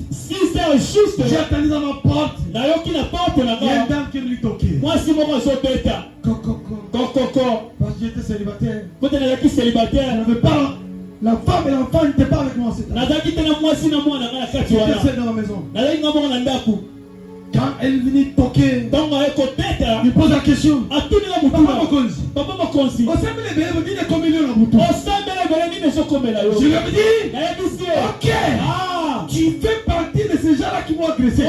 S3: J'ai attendu dans ma porte. Il y a une dame qui est venue toquer. Coco. Parce que j'étais célibataire. Je n'avais pas. La femme et l'enfant n'étaient pas avec moi. J'étais seul dans la maison. Quand elle venait toquer, il pose la question. Papa Mokonzi. Je lui ai dit, ok, tu fais partie de ces gens-là qui m'ont agressé.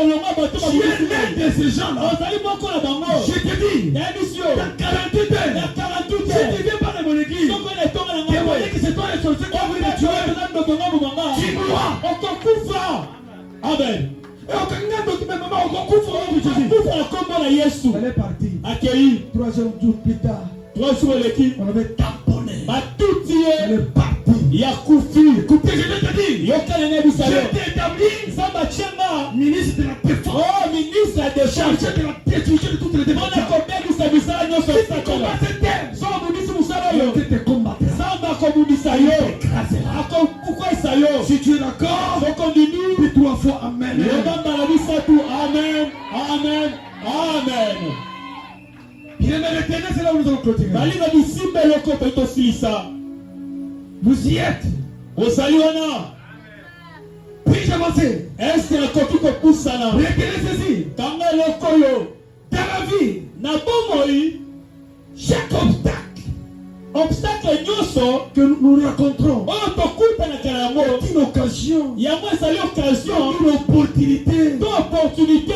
S3: Tu es l'un de ces gens-là. Je te dis, dans 48 heures, si tu ne viens pas dans mon église, témoigner que c'est toi le sorcier qui a voulu me tuer, tu mourras.
S2: Amen.
S3: Et au Canada, tu me maman, on couvre au nom de Jésus. Elle est partie. 3 jours plus tard, on avait tamponné. Elle est partie. Écoutez, je vais te dire, je t'ai établi ministre de la défense. Chargé de la destruction de toutes les défenses. Si tu combats cette terre, je te combattrai. Si tu es d'accord, dis 3 fois Amen. Bien aimé l'éternel, c'est là où nous allons clôturer. Vous y êtes. Puis-je avancer? Retenez ceci. Dans la vie, chaque obstacle que nous rencontrons est une occasion, une opportunité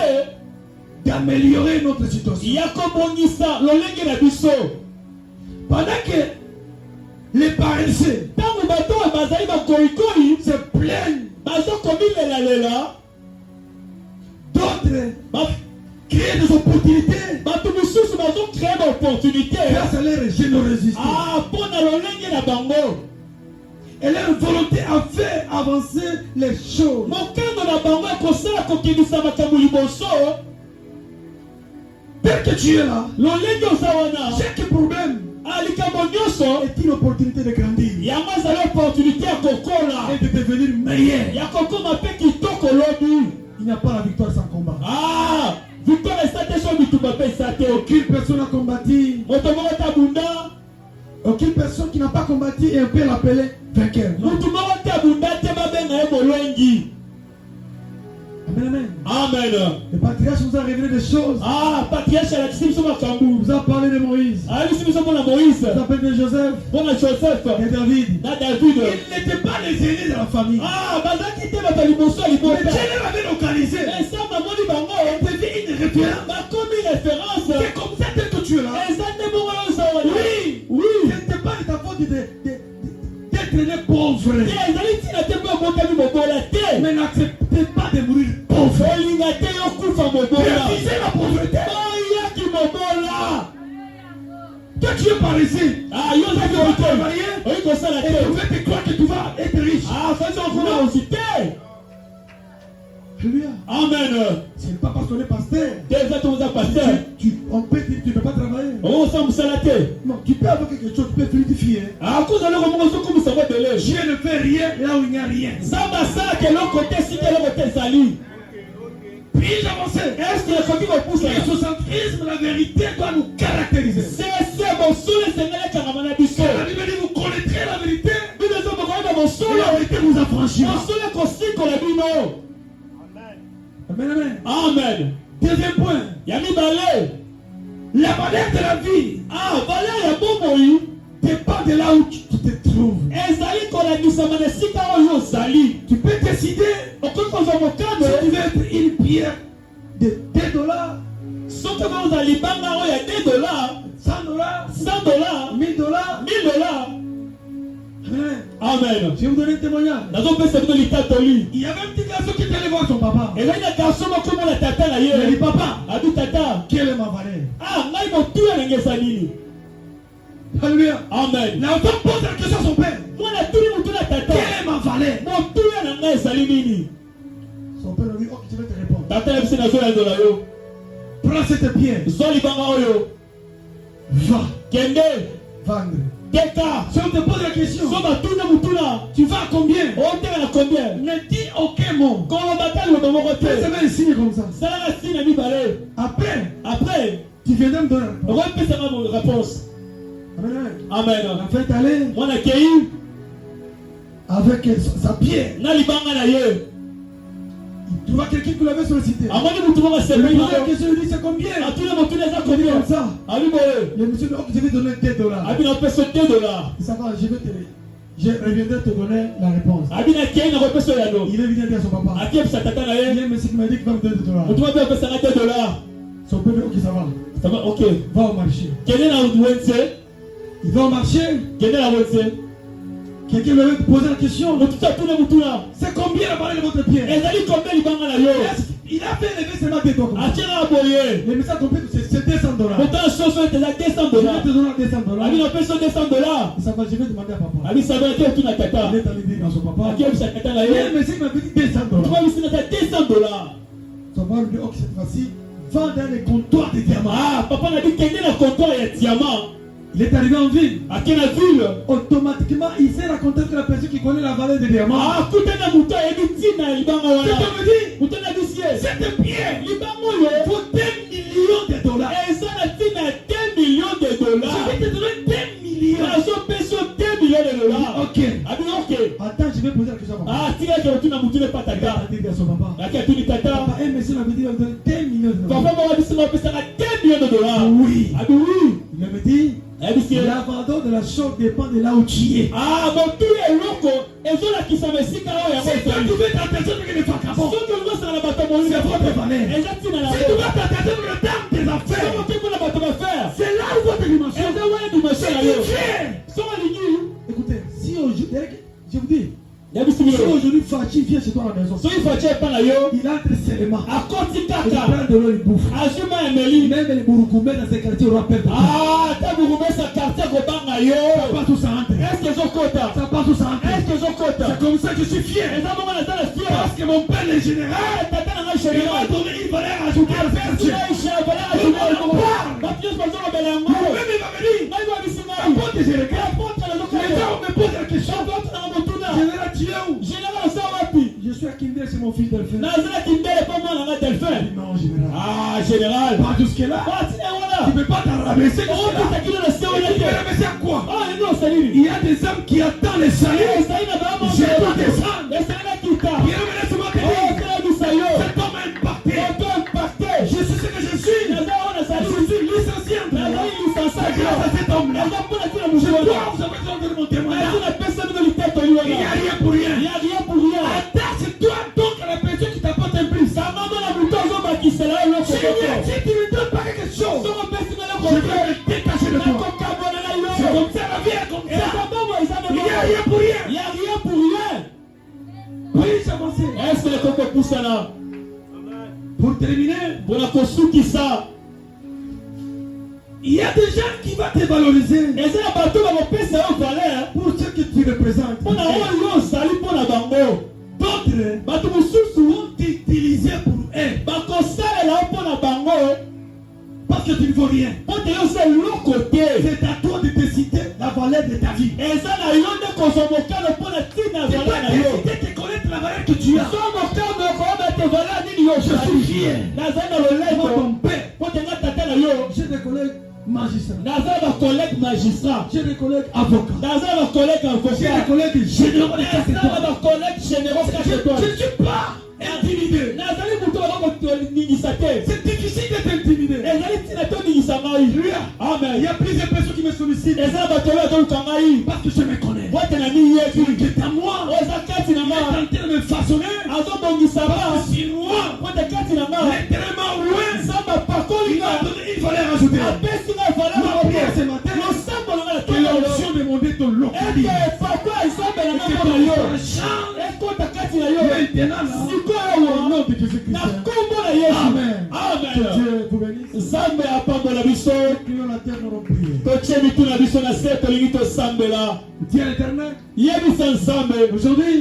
S3: d'améliorer notre situation. Pendant que les paresseux se plaignent, d'autres créent des opportunités grâce à leur générosité. Et leur volonté a fait avancer les choses. Tel que tu es là, chaque problème est une opportunité de grandir et de devenir meilleur. Il n'y a pas la victoire sans combat. Aucune personne a combattu. Aucune personne qui n'a pas combattu et on peut l'appeler vainqueur. Amen, amen. Le patriarche nous a révélé des choses. Vous a parlé de Moïse. Vous a parlé de Joseph. Et David. Il n'était pas les aînés de la famille. Mais Dieu les avait localisés. Et devient une référence. C'est comme ça tel que tu es là. Oui. Ce n'était pas de ta faute d'être né pauvre. Mais n'acceptez pas de mourir pauvre. Refusez la pauvreté. Toi tu es par ici. Tu vas travailler et tu vas te croire que tu vas être riche. Alléluia.
S2: Amen.
S3: Ce n'est pas parce qu'on est pasteur. On peut dire que tu ne peux pas travailler. Non, tu peux avoir quelque chose, tu peux fluidifier. Dieu ne fait rien là où il n'y a rien. Puis-je avancer? L'ésocentrisme, la vérité doit nous caractériser. La Bible dit vous connaîtrez la vérité. Et la vérité vous affranchira. Amen, amen. Deuxième point. La valeur de la vie dépend de là où tu te trouves. Tu peux décider si tu veux être une pierre de $2, $100, $100, $1000,
S2: Amen.
S3: Je vais vous donner un témoignage. Il y avait un petit garçon qui était allé voir son papa. Il dit papa, quelle est ma valeur? Alléluia.
S2: Amen.
S3: L'enfant pose la question à son père. Quelle est ma valeur? Son père lui dit, ok, je vais te répondre. Prends cette pierre. Va. Vendre. Si on te pose la question, tu vas à combien? Ne dis aucun mot. Fais un signe comme ça. Après, tu viendras me donner la réponse.
S2: Amen.
S3: En fait, aller avec sa pierre. Il trouva quelqu'un qui l'avait sollicité. Il pose la question, il dit c'est combien? Il dit comme ça. Le monsieur dit, ok, je vais donner $2. Il dit, ça va, je vais te Je reviendrai te donner la réponse. Il est venu dire à son papa. Il y a un monsieur qui m'a dit qu'il va me donner $2. Son père dit ok, ça va.
S2: Ça va, ok.
S3: Va au marché. Il va au marché. Quelqu'un m'avait posé la question. C'est combien la valeur de votre pierre? Il a fait lever seulement des doigts. Le monsieur a compris que c'est $200. Je vais te donner $200. Ça va, je vais demander à papa. Il est allé dire dans son papa. Le monsieur m'a dit $200. Son papa lui dit ok, cette fois-ci, va dans les comptoirs de diamants.
S2: Papa n'a dit qu'il y a un comptoir de diamants.
S3: Il est arrivé en ville.
S2: À quelle ville?
S3: Automatiquement, il s'est raconté que la personne qui connaît la valeur des diamants.
S2: C'est
S3: cette pierre vaut $10 millions.
S2: Et ça a été $10 millions.
S3: Je vais te donner $10 millions. Ok. Attends, je vais poser la question à papa. Il a dit à son papa. Papa, un monsieur m'avait dit qu'il va me donner $10 millions. Oui. Il me dit. L'abandon de la chose dépend de là où tu es. Si tu veux t'atteindre que les vagabonds, c'est votre valeur. Si tu veux t'atteindre le temps des affaires, c'est là où votre dimension. Si tu viens. Écoutez, si aujourd'hui, je vous dis, si aujourd'hui Fachi vient chez toi à la maison, il entre seulement. Il prend de l'eau, il bouffe. Même les bourgoumets dans ces quartiers auront peur de ça passe où ça entre. Ça passe où ça entre. C'est comme ça que je suis fier. Parce que mon père est général. Il m'a donné une valeur ajoutée à ce quartier. Tout le monde parle. Lui-même il va venir. Apporte je regarde. Les gens me posent la question. Général, tu es où? Je suis à Kinder, c'est mon fils Delphin. Non,
S2: général.
S3: Pas jusque-là. Tu ne peux pas t'en rabaisser. Tu peux rabaisser à quoi? Il y a des hommes qui attendent les saluts. Je dois descendre. Il laisse-moi te dire. Cet homme est impacté. Je suis ce que je suis. Je suis licencié. C'est grâce à cet homme-là. Je dois vous avoir de mon témoignage. Il n'y a rien pour rien. Attends, c'est toi donc la personne qui t'apporte un prix. Si tu ne me donnes pas quelque chose, je vais me détacher de toi. C'est comme ça, la vie est comme ça. Il n'y a rien pour rien. Puis avancer. Pour terminer, il y a des gens qui vont te valoriser pour ce que tu représentes. D'autres vont t'utiliser pour eux. Parce que tu ne vaux rien. C'est à toi de décider la valeur de ta vie. C'est pas décider de connaître la valeur que tu as. Je suis fier. Moi, ton père. J'ai des collègues magistrats. J'ai des collègues avocats. J'ai des collègues généraux. Je ne suis pas intimidé. C'est difficile d'être intimidé. Amen. Il y a plusieurs personnes qui me sollicitent. Parce que je me connais. Qui est à moi. Il est en train de me façonner. Parce que si moi, littéralement loin, il m'a donné une valeur ajoutée. Ma prière ce matin, que l'onction de mon Dieu te localise. Maintenant, au nom de Jésus-Christ. Amen. Que Dieu vous bénisse. Prions la terre, nous prions. Dieu l'éternel. Aujourd'hui,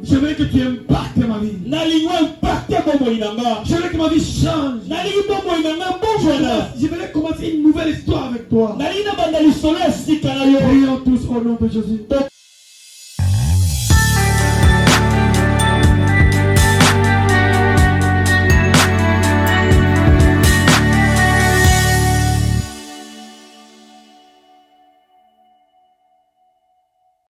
S3: j'aimerais que tu impactes ma vie. J'aimerais que ma vie change. J'aimerais commencer une nouvelle histoire avec toi. Prions tous au nom de Jésus.